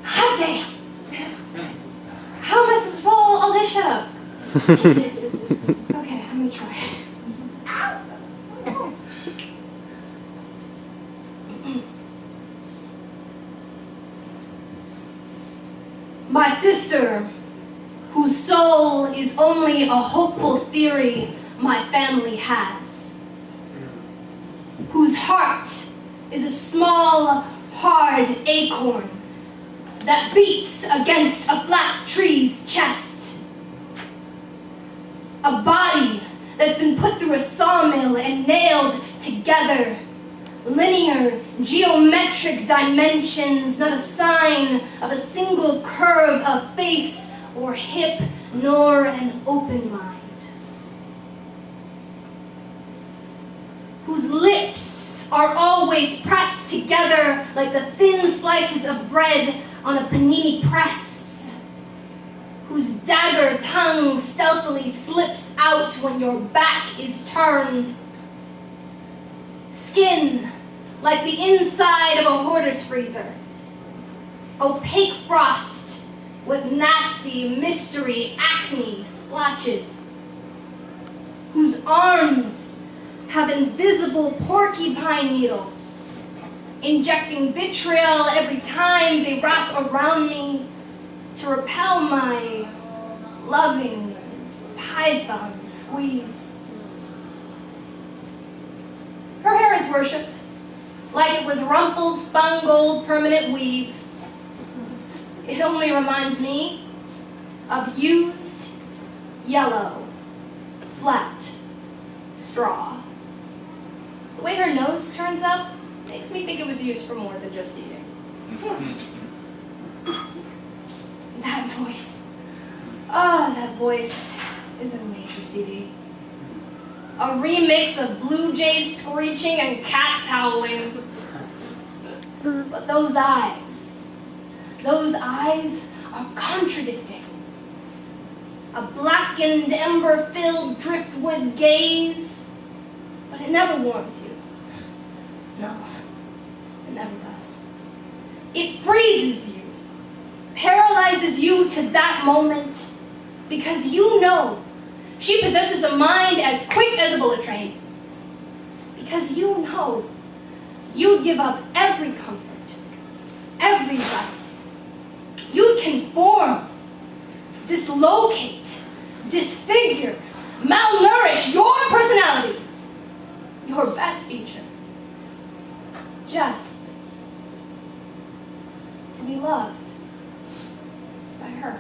Hot damn! How am I supposed to follow all this shit up? Jesus. Okay, I'm gonna try. My sister, whose soul is only a hopeful theory my family has, whose heart is a small, hard acorn that beats against a flat tree's chest, a body that's been put through a sawmill and nailed together, linear, geometric dimensions, not a sign of a single curve of face or hip, nor an open mind. Whose lips are always pressed together like the thin slices of bread on a panini press. Whose dagger tongue stealthily slips out when your back is turned. Skin like the inside of a hoarder's freezer. Opaque frost with nasty mystery acne splotches. Whose arms have invisible porcupine needles, injecting vitriol every time they wrap around me to repel my loving python squeeze. Her hair is worshipped, like it was Rumple's spun gold permanent weave. It only reminds me of used, yellow, flat straw. The way her nose turns up makes me think it was used for more than just eating. That voice. Oh, that voice is a nature CD. A remix of blue jays screeching and cats howling. But those eyes are contradicting. A blackened, ember-filled driftwood gaze, but it never warms you. No, it never does. It freezes you, paralyzes you to that moment, because you know she possesses a mind as quick as a bullet train. Because you know you'd give up every comfort, every vice. You'd conform, dislocate, disfigure, malnourish your personality, your best feature, just to be loved by her.